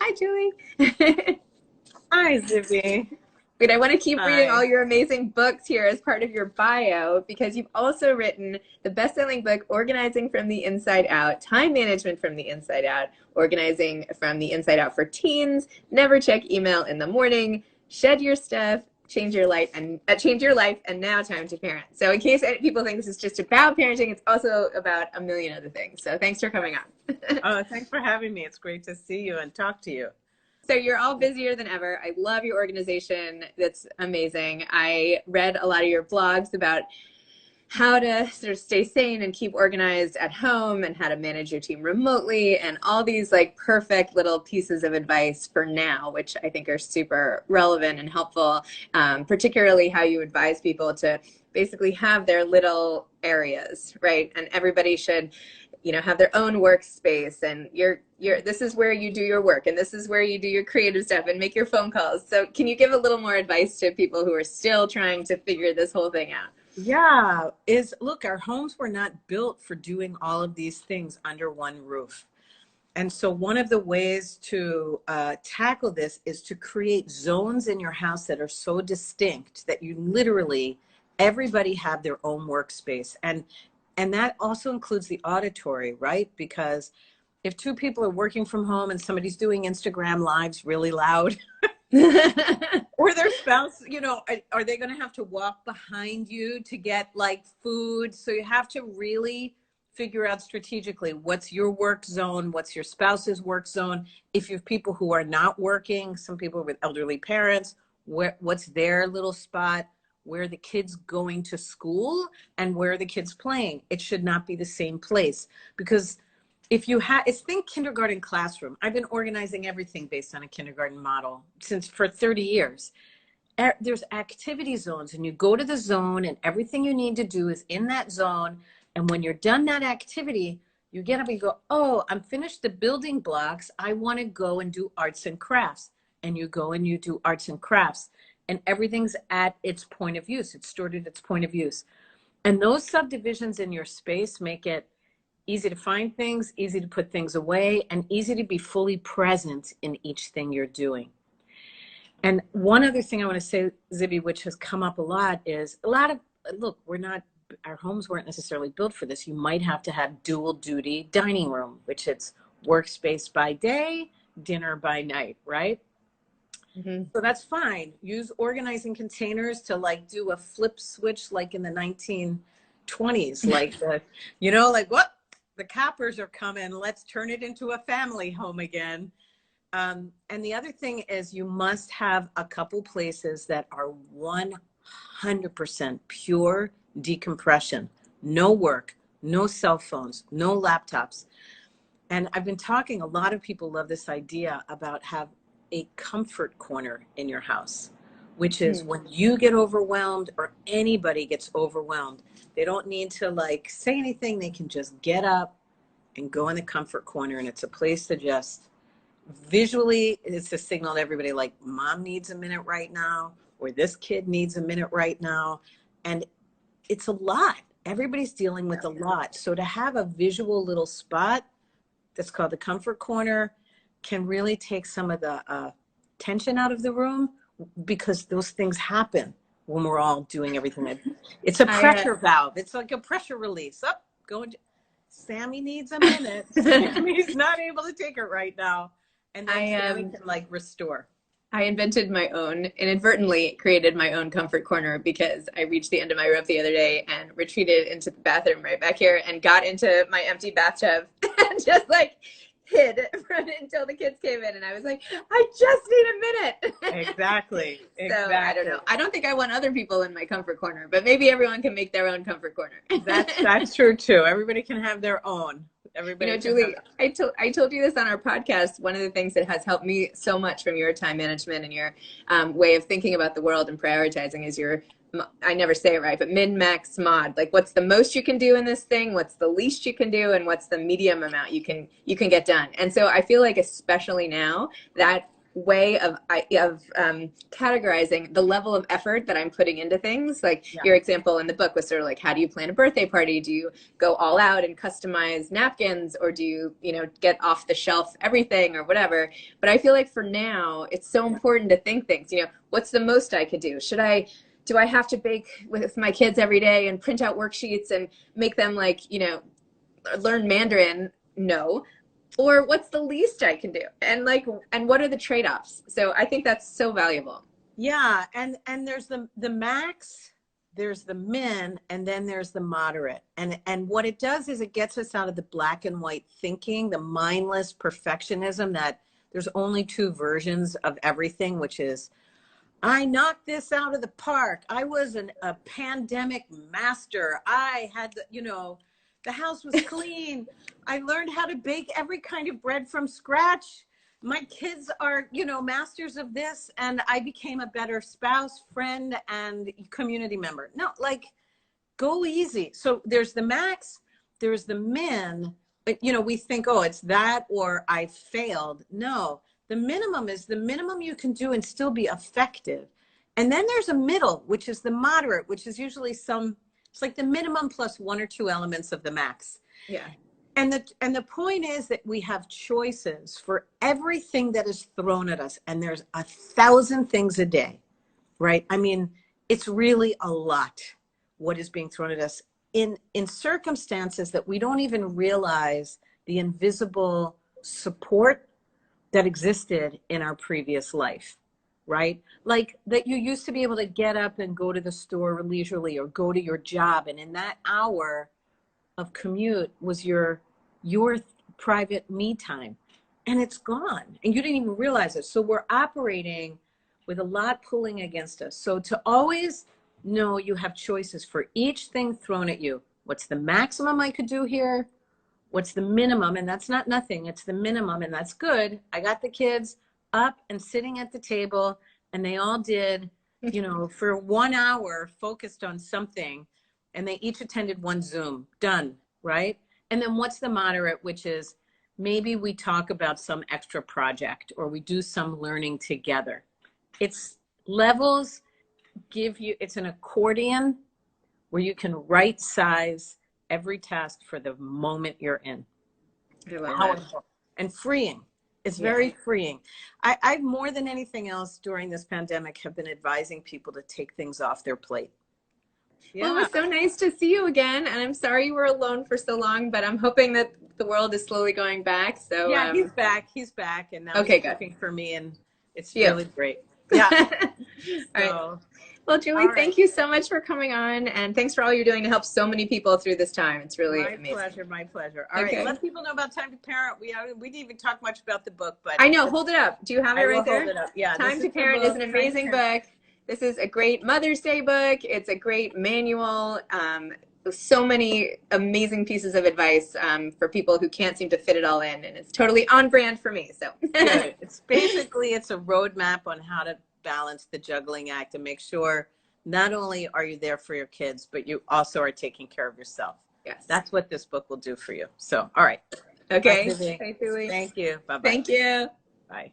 Hi, Julie. Hi, Zibby. Wait, I want to keep reading all Hi. your amazing books here as part of your bio because you've also written the best-selling book, Organizing from the Inside Out, Time Management from the Inside Out, Organizing from the Inside Out for Teens, Never Check Email in the Morning, Shed Your Stuff, Change Your Life, and Now Time to Parent. So in case people think this is just about parenting, it's also about a million other things. So thanks for coming on. Oh, thanks for having me. It's great to see you and talk to you. So you're all busier than ever. I love your organization. That's amazing. I read a lot of your blogs about how to sort of stay sane and keep organized at home and how to manage your team remotely and all these like perfect little pieces of advice for now, which I think are super relevant and helpful, particularly how you advise people to basically have their little areas, right? And everybody should, have their own workspace, and this is where you do your work, and this is where you do your creative stuff and make your phone calls. So can you give a little more advice to people who are still trying to figure this whole thing out? Yeah, look, our homes were not built for doing all of these things under one roof. And so one of the ways to tackle this is to create zones in your house that are so distinct that you literally, everybody have their own workspace. And that also includes the auditory, right? Because if two people are working from home and somebody's doing Instagram lives really loud, or their spouse, are they going to have to walk behind you to get like food? So you have to really figure out strategically what's your work zone, what's your spouse's work zone. If you have people who are not working, some people with elderly parents, what's their little spot, where the kids going to school and where the kids playing. It should not be the same place, because if you think kindergarten classroom. I've been organizing everything based on a kindergarten model for 30 years. There's activity zones, and you go to the zone and everything you need to do is in that zone. And when you're done that activity, you get up and you go, oh, I'm finished the building blocks. I want to go and do arts and crafts. And you go and you do arts and crafts, and everything's at its point of use. It's stored at its point of use. And those subdivisions in your space make it easy to find things, easy to put things away, and easy to be fully present in each thing you're doing. And one other thing I want to say, Zibby, which has come up a lot, is look, our homes weren't necessarily built for this. You might have to have dual duty dining room, which it's workspace by day, dinner by night, right? Mm-hmm. So that's fine. Use organizing containers to do a flip switch like in the 1920s, what? The coppers are coming. Let's turn it into a family home again. And the other thing is you must have a couple places that are 100% pure decompression. No work, no cell phones, no laptops. And I've been talking, a lot of people love this idea about have a comfort corner in your house, which is when you get overwhelmed or anybody gets overwhelmed, they don't need to say anything. They can just get up and go in the comfort corner. And it's a place to just visually, it's a signal to everybody mom needs a minute right now, or this kid needs a minute right now. And it's a lot. Everybody's dealing with a lot. So to have a visual little spot that's called the comfort corner can really take some of the tension out of the room, because those things happen when we're all doing everything. It's a pressure valve. It's like a pressure release. Sammy needs a minute. Sammy's not able to take it right now. And then Sammy can restore. I inadvertently created my own comfort corner, because I reached the end of my rope the other day and retreated into the bathroom right back here and got into my empty bathtub and just hid from it until the kids came in, and I was like, I just need a minute. Exactly. So I don't know. I don't think I want other people in my comfort corner, but maybe everyone can make their own comfort corner. That's true too. Everybody can have their own. Everybody. Julie, I told you this on our podcast. One of the things that has helped me so much from your time management and your way of thinking about the world and prioritizing is I never say it right, but min, max, mod. What's the most you can do in this thing? What's the least you can do? And what's the medium amount you can get done? And so I feel especially now, that way of categorizing the level of effort that I'm putting into things. Like Yeah. your example in the book was sort of like, how do you plan a birthday party? Do you go all out and customize napkins, or do you, you know, get off the shelf everything or whatever? But I feel like for now, it's so important to think things, you know, what's the most I could do? Do I have to bake with my kids every day and print out worksheets and make them, like, you know, learn Mandarin? No. Or what's the least I can do? And like, and what are the trade-offs? So I think that's so valuable. Yeah, and there's the max, there's the min, and then there's the moderate. And what it does is it gets us out of the black and white thinking, the mindless perfectionism that there's only two versions of everything, which is, I knocked this out of the park. I was a pandemic master. I had, you know, the house was clean. I learned how to bake every kind of bread from scratch. My kids are, you know, masters of this. And I became a better spouse, friend, and community member. No, like, go easy. So there's the max, there's the min. You know, we think, oh, it's that or I failed. No, the minimum is the minimum you can do and still be effective. And then there's a middle, which is the moderate, which is usually it's like the minimum plus one or two elements of the max. Yeah. And the point is that we have choices for everything that is thrown at us. And there's 1,000 things a day, right? I mean, it's really a lot what is being thrown at us in circumstances that we don't even realize the invisible support that existed in our previous life, right? Like that you used to be able to get up and go to the store leisurely or go to your job. And in that hour of commute was your private me time. And it's gone. And you didn't even realize it. So we're operating with a lot pulling against us. So to always know you have choices for each thing thrown at you. What's the maximum I could do here? What's the minimum? And that's not nothing. It's the minimum, and that's good. I got the kids up and sitting at the table, and they all did, you know, for 1 hour focused on something, and they each attended one Zoom. Done, right? And then what's the moderate, which is maybe we talk about some extra project or we do some learning together. It's levels give you, it's an accordion where you can right size every task for the moment you're in. I love Powerful and freeing. It's very freeing. I more than anything else during this pandemic have been advising people to take things off their plate. Yeah. Well, it was so nice to see you again, and I'm sorry you were alone for so long, but I'm hoping that the world is slowly going back. So yeah, he's back, and now okay, he's cooking for me, and it's yeah. really great. Yeah. All right. Well, Julie, thank you so much for coming on, and thanks for all you're doing to help so many people through this time. It's really amazing. My pleasure. All right, let people know about Time to Parent. We didn't even talk much about the book, but I know. Hold it up. Do you have it right there? Hold it up. Yeah. Time to Parent is an amazing book. This is a great Mother's Day book. It's a great manual. So many amazing pieces of advice for people who can't seem to fit it all in, and it's totally on brand for me. So it's basically it's a roadmap on how to balance the juggling act and make sure not only are you there for your kids, but you also are taking care of yourself. Yes, that's what this book will do for you. So, all right. Okay. Bye, Zibby. Thank you. Bye-bye. Thank you. Bye.